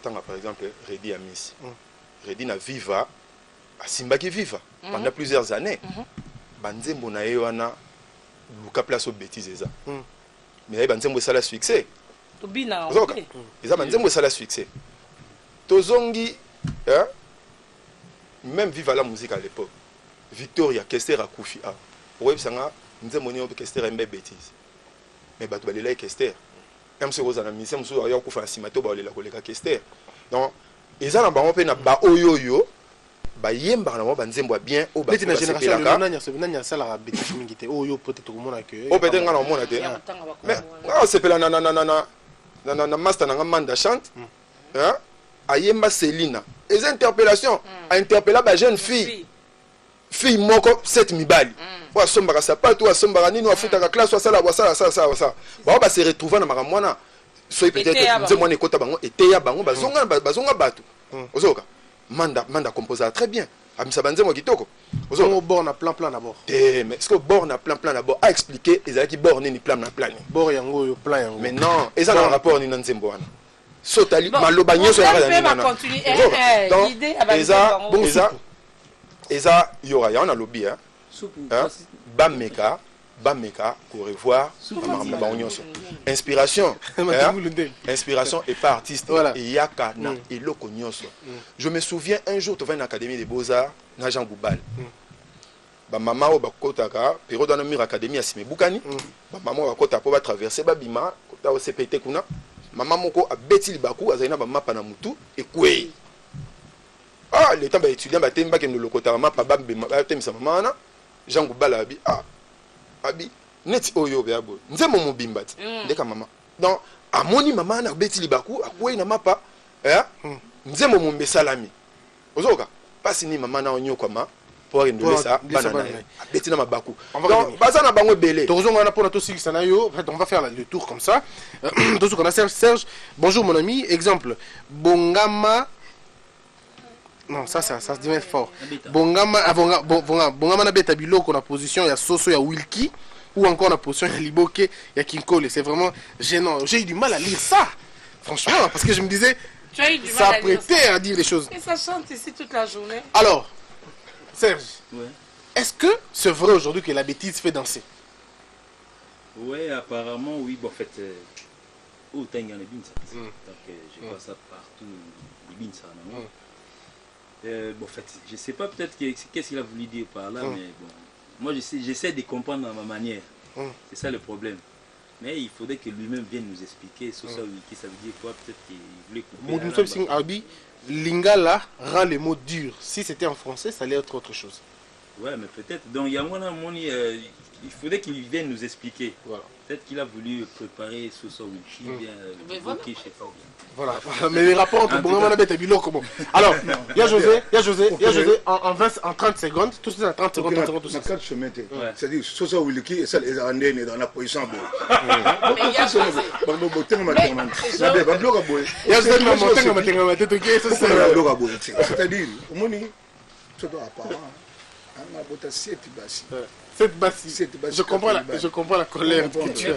tanga par exemple Redi Amis. Redi na Viva, a Simbaki Viva pendant plusieurs années. Banzembo na yewana luka place aux bêtises ça. Mais banzembo ça la succès. Tobina. Ils banzembo ça la succès. Tozongi même Viva la musique à l'époque. Victoria Kester a Koufi a. Ouais sanga nzembo ni Kester embe bêtises. Mais bato balela Kester. Même si vous avez mis ça, vous avez un coup de simato, vous avez la Kester. Donc, ils ont un peu de oyoyo, bah yemba na ba nzembo bien au ba. La génération de nanya ça la bêtise mingité. Oyo peut-être au monde accueil. Oh peut-être ngana monde accueil. Mais ah c'est pela na master na manda chante. Hein? Ayemba Selina. Les interpellations, a interpellé ba jeune fille. Fille moko 7 mibali. Wa sombara sapato wa sombara nini wa futa ka classe wa sala wa ça. Ba se retrouver na makamwana. So peut-être nze mwana ekota bango eteya bango bazonga bato. Ozoka. Manda composa très bien. Amisa banze mo kitoko. Ozoka bord na plan d'abord. Mais est-ce que bord na plan d'abord a expliquer ezaki bord ni plan na plan. Bord yango yo plan yango. Mais non, eza na rapport ni na nzembo wana. Sotali maloba nyoso ya nana. Donc l'idée Eza yora ya on a lobby hein. Bameka pour revoir inspiration inspiration et pas artiste et yaka na eloko nyonso. Je me souviens un jour tu vas à l'académie des beaux-arts na Jean Goubal. Ba mama o bakotaka période na mur académie à Simebukani. Ba mama o bakota po ba traverser ba bima kota o CPT kuna. Mama moko a beti libaku azaina ba mapa na mutu et kwei. Ah, les temps étudiants batemba ke no lokota mapa ba temisa mama na Jean Goubal abi net oyo beabo nzembo mobimba ti ndeka mama donc amoni mama na beti libaku akwei na mapa nzembo mombe salami ozoka pasi ni mama na onyo kama pour ndolesa banana beti na mabaku donc baza na bango belé tozonga na pona to sikisa na yo en fait on va faire le tour comme ça donc on a Serge bonjour mon ami exemple Bongama. Non, ça se devient fort. Bongama na beta biloko na position ya Soso ya Wilkie ou encore la position ya Liboke ya Kinkole. C'est vraiment gênant. J'ai eu du mal à lire ça. Franchement, parce que je me disais ça prêtait à dire les choses. Et ça chante ici toute la journée. Alors, Serge, est-ce que c'est vrai aujourd'hui que la bêtise fait danser? Ouais, apparemment oui. Bon, en fait, autant il y a les bins. Donc, je vois ça partout. Les bins, ça, non? Bon, en fait, je ne sais pas peut-être qu'est-ce qu'il a voulu dire par là, mais bon, moi j'essaie de comprendre à ma manière. C'est ça le problème. Mais il faudrait que lui-même vienne nous expliquer sur ça, ça veut dire quoi, peut-être qu'il voulait couper. Moudou Singh Arbi, Lingala rend les mots durs. Si c'était en français, ça allait être autre chose. Ouais, mais peut-être. Donc il y a il faudrait qu'il vienne nous expliquer. Voilà. Peut-être qu'il a voulu préparer ce soir bien évoquer, je sais pas bien. Voilà, mais les rapports entre Bongama et Bilo, comment? Alors, il y a José, en 30 secondes, tout ça en 30 secondes, tout ça. C'est-à-dire, Sosa Wiliki et ça, les Arandais dans la position. C'est-à-dire, au moins, ça doit apparemment. Je comprends la colère que tu as.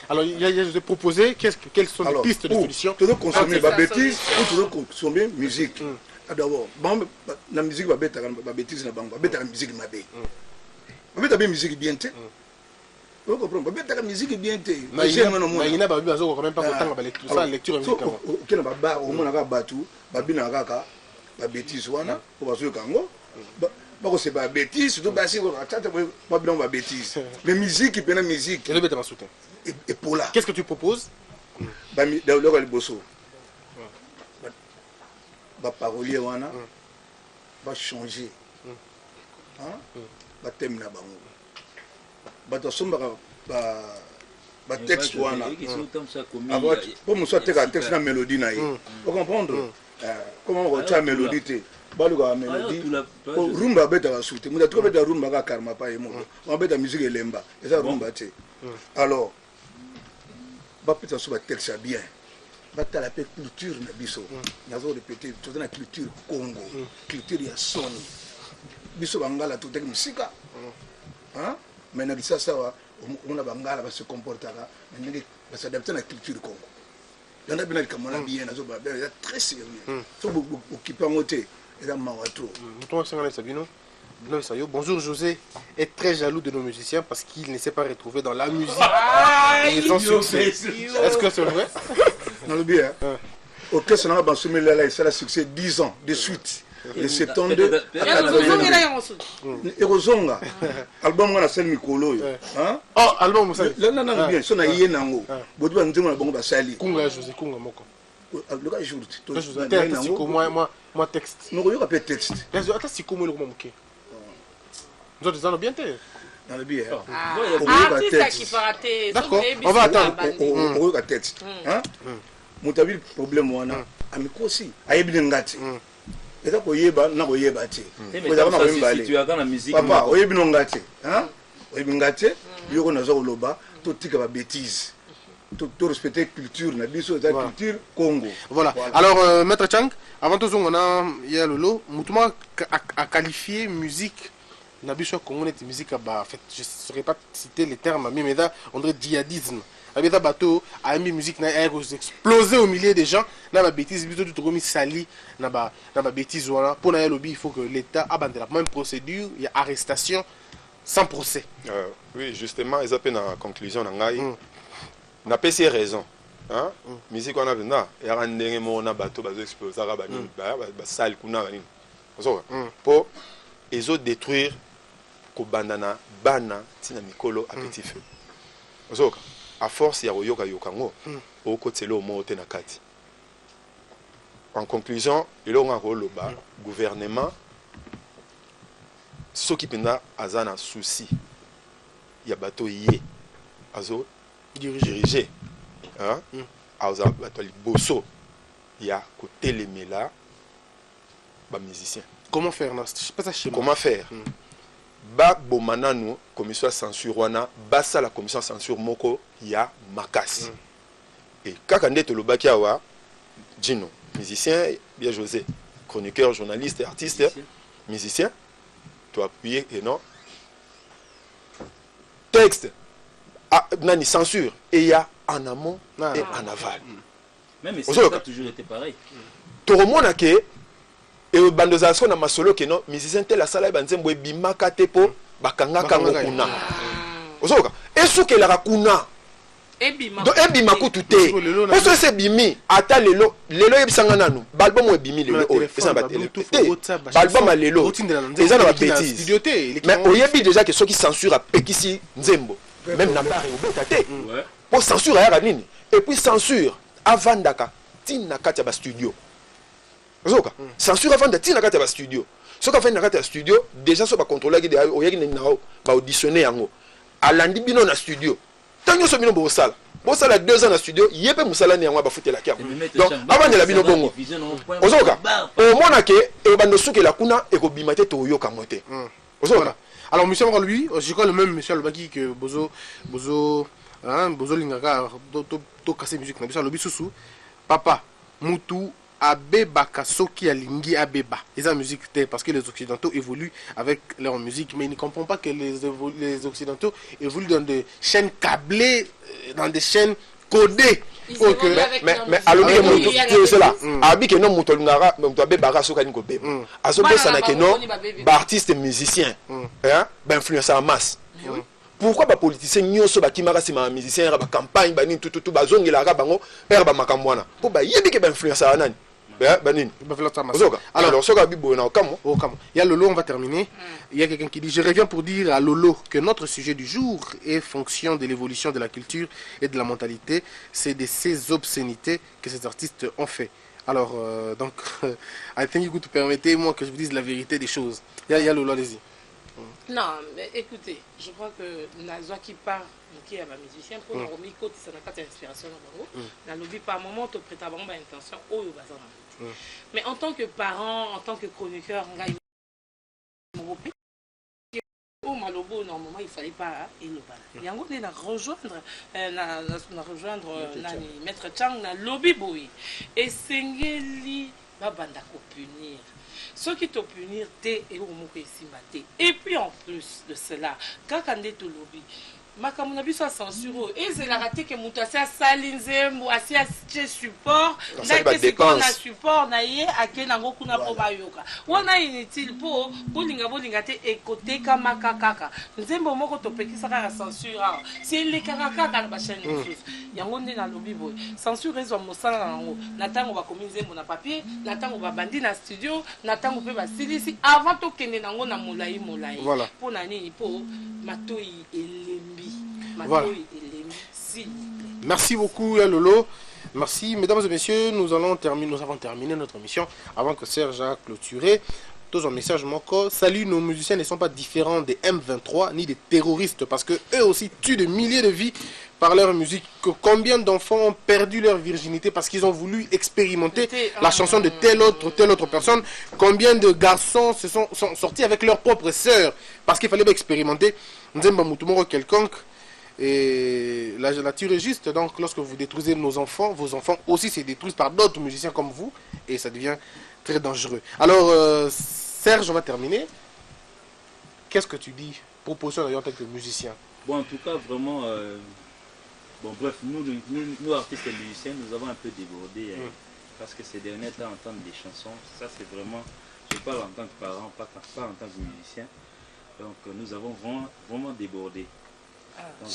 Alors, il y a de proposer quelles sont les pistes de solution. Tu dois consommer la bêtise ou tu dois consommer la musique. D'abord, la musique va bêter la bêtise, va bêter la musique. Va bêter la musique bien. Vous comprenez? La musique bien. Mais il y a quand même pas autant de ça, lecture musique. Ok, on va au a battu, la bêtise, on va jouer Kango. C'est pas bêtise, surtout pas bêtise. Mais musique, il y a musique. Et pour là. Qu'est-ce que tu proposes? Le bosso. Le parolier, va changer. Va thème là-bas. Va texte pour me sortir un texte de mélodie. Vous comprenez? Comment on retient la mélodie? Baluga mélodie rumba beta va souter muda to beta rumba ka karma pa emo on beta musique elemba et ça rumba té alors ba peta so ba texte bien ba ta la culture na biso nazo répéter toute la culture Congo culture ya soni biso bangala tout tek musika hein mais na ça on a bangala va se comporter là mais va s'adapter à la culture Congo dans la bien comme on a bien azo ba très sérieux so occupé moté et là mawato toi c'est Sabino. Bonjour José est très jaloux de nos musiciens parce qu'il ne s'est pas retrouvé dans la musique. Ils ont succès. Est-ce que c'est vrai? Non, le bien. Ok, c'est un bon sommet là, c'est le succès 10 ans de suite. De 72 à 82. Erozonga. Album on a scène Mikolo. Hein? Oh, album ça. Non, bien, ça na yé nango. Bodu ba ndimo na bongo ba sali. Kunga José, kunga moko. Le gars jour. Moi texte. Non, yo ka texte. Attends, si comment le moment moké. Nous avons bien été. Dans le bien. D'accord, on va attendre. On va texte. Hein? Mutabi problème wana. Amiko aussi. Ayebi ngati. Eza koyeba na koyeba te. Tu as dans la musique. Papa, oyebi ngati. Hein? Oyebi ngati. Yoko nazo loba to tika ba bêtise. To respecter culture na biso ta culture Congo. Voilà. Alors maître Chang, avant tout on a ya lolo, mutuma a qualifié musique Nabiso Congo net musique en fait je ne saurais pas citer les termes mais là on dirait djihadisme. Abeda bateau a mis musique na explosé au milieu des gens na ba bêtise plutôt tout remis sali na ba bêtise voilà pour na lobby il faut que l'état abandonne la même procédure il y a arrestation sans procès. Oui justement ils appellent en conclusion ngai na PC raison hein musique on a vena et rendenge mo na bateau bazo exploser ba nini ba sali kuna ba nini pour ils ont détruire kobandana bana tina mikolo à petit feu ozoka à force ya koyoka yokango okotelo mote na kati. En conclusion il on a koloba gouvernement ceux qui penda azana souci ya bato yé azo diriger hein aza bato liboso ya kotelemela ba musicien. Comment faire comment faire ba bomananu commission censure wana basa la commission censure moko ya makasi et kaka ndeto lobaki awa Djino musicien bien José chroniqueur journaliste artiste musicien tu appuyer et non texte nani censure et il y a en amont et en aval même si ça a toujours été pareil tout le monde a que et bandozation na masolo ke no musicien tel la sala banzembo ebimaka te po bakanga kango kuna ozoka esuke la kuna ebima kutu te oso se bimi ata lelo ebisanga nanu balbum ebimi lelo o esa ba tele balbum lelo eza na ba bêtise mais oyebi déjà que ceux qui censure apekisi nzembo même na bare obeta te po censure ya nini et puis censure avandaka tina kati ya ba studio ozoka censure avant de tina kati ya studio soka fait na kati ya studio déjà so ba contrôler ki de oyaki na ba auditionner yango alandi bino na studio tanyo so bino bo sala 2 ans na studio yebe musala ni yango ba futela kia donc avant de la bino bongo ozoka o mona ke e bando sukela kuna e ko bimate to yoka mote ozoka. Alors monsieur lui je crois le même monsieur Lobaki que Bozo lingaka to casser musique na biso lobi susu papa mutu abeba kasoki alingi abeba ils ont musique parce que les occidentaux évoluent avec leur musique mais ils ne comprennent pas que les occidentaux évoluent dans des chaînes câblées dans des chaînes codées mais alors que c'est là abi que non mutolungara abeba soka ni ko beba azobosa na que non ba artiste musicien hein ba influencer en masse. Pourquoi les politiciens nyonso bakimaka sima musicien ba campagne ba nini tout bazongela ka bango ba makambo wana po ba yebi ke ba influencer nani alors il y a Lolo, on va terminer. Il y a quelqu'un qui dit: je reviens pour dire à Lolo que notre sujet du jour est fonction de l'évolution de la culture et de la mentalité. C'est de ces obscénités que ces artistes ont fait. Alors donc I think que tu permettez-moi que je vous dise la vérité des choses. Il y a Lolo, allez-y. Non, mais écoutez, je crois que Nazwa qui parle, qui est un musicien, pour nous remettre côté, ça n'a pas d'inspiration dans le lobby par moment, tu prêtes à bon intention, mais en tant que parent, en tant que chroniqueur, au Malobo, normalement, il ne fallait pas il y a un côté rejoindre Maître Chang, na lobby boy, et Sengeli, Babanda ko punir. Ceux qui te punir, et puis en plus de cela, quand on est au lobby, makambo na biso ya censure ezalaka te ke moto asi asali nzembo asi atie support ndake sikoyo na support na ye ake nango kuna mpo bayoka wana inutile mpo bolinga te ekotekamaka kaka nzembo moko topekisa kaka censure awa si elekaka kaka na bachaine mosusu yango nde nalobi boye censure ezwa mosala na yango na ntango bakomi nzembo na papier na ntango babandi na studio na ntango mpe basilisi avant tokende nango na molai mpo na nini mpo matoi elembi. Voilà. Merci beaucoup Lolo. Merci mesdames et messieurs, nous avons terminé notre émission avant que Serge a clôturé. Tous un message manquant. Salut, nos musiciens ne sont pas différents des M23 ni des terroristes parce que eux aussi tuent des milliers de vies par leur musique. Combien d'enfants ont perdu leur virginité parce qu'ils ont voulu expérimenter la chanson de telle autre personne. Combien de garçons sont sortis avec leurs propres sœurs parce qu'il fallait expérimenter. Nzemba Mutumoro quelconque. Et la nature est juste, donc lorsque vous détruisez nos enfants, vos enfants aussi se détruisent par d'autres musiciens comme vous, et ça devient très dangereux. Alors, Serge, on va terminer. Qu'est-ce que tu dis, proposition d'ailleurs en tant que musicien? Bon, en tout cas, vraiment, bon, bref, nous artistes et musiciens, nous avons un peu débordé, parce que ces derniers temps, entendre des chansons, ça c'est vraiment, je parle en tant que parent, pas en tant que musicien, donc nous avons vraiment débordé. Donc,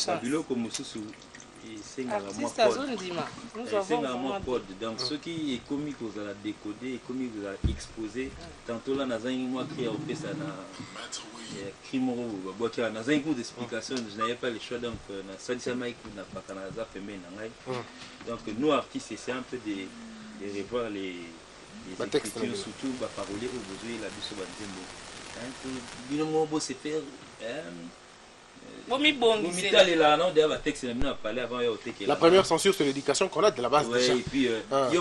donc ce qui est comique vous allez décoder et comique vous allez exposer tantôt là dans un mois qui a fait ça crime dans un coup d'explication je n'avais pas le choix donc donc nous artistes c'est un peu de revoir les écritures surtout parler au besoin la biso banzembo c'est faire la première censure c'est l'éducation qu'on a de la base déjà. Et puis donc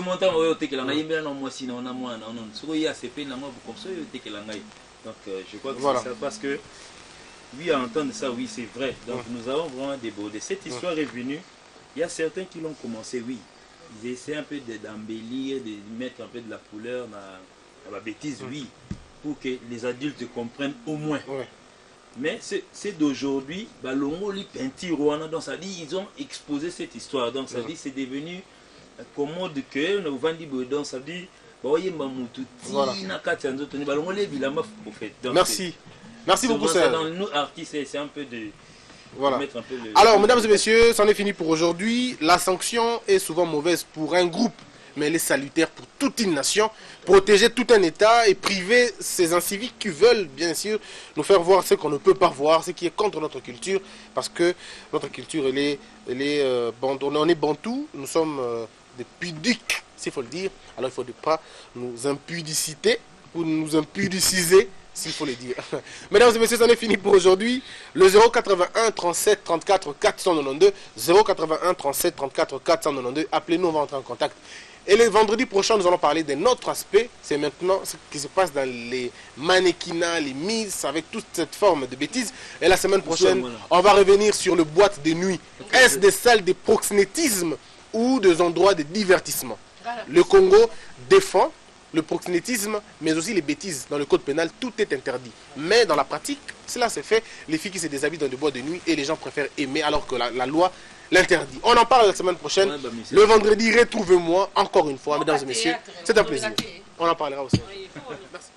je crois que c'est ça parce que oui à entendre ça oui c'est vrai donc nous avons vraiment débordé cette histoire est venue il y a certains qui l'ont commencé oui ils essaient un peu d'embellir de mettre un peu de la couleur dans la bêtise oui pour que les adultes comprennent au moins. Mais c'est d'aujourd'hui, Balongoli peinture, donc ça dit ils ont exposé cette histoire, donc ça dit c'est devenu commode que nous vendons donc ça dit merci beaucoup Serge. Dans nous artistes c'est un peu de mettre un peu le... Alors mesdames et messieurs, c'en est fini pour aujourd'hui. La sanction est souvent mauvaise pour un groupe, mais elle est salutaire pour toute une nation. Protéger tout un État et priver ces inciviques qui veulent bien sûr nous faire voir ce qu'on ne peut pas voir, ce qui est contre notre culture, parce que notre culture elle est on est bantou, nous sommes des pudiques, s'il faut le dire, alors il ne faut pas nous impudiciter ou nous impudiciser, s'il faut le dire. Mesdames et messieurs, c'en est fini pour aujourd'hui. Le 081 37 34 492, 081 37 34 492, appelez-nous, on va entrer en contact. Et le vendredi prochain, nous allons parler d'un autre aspect. C'est maintenant ce qui se passe dans les mannequinats, les mises, avec toute cette forme de bêtises. Et la semaine prochaine, on va revenir sur le boîte de nuit. Est-ce des salles de proxénétisme ou des endroits de divertissement? Le Congo défend le proxénétisme, mais aussi les bêtises. Dans le code pénal, tout est interdit. Mais dans la pratique, cela se fait. Les filles qui se déshabillent dans des boîtes de nuit et les gens préfèrent aimer alors que la loi l'interdit. On en parle la semaine prochaine. Le vendredi, retrouvez-moi encore une fois, mesdames et messieurs. C'est un plaisir. On en parlera aussi. Merci.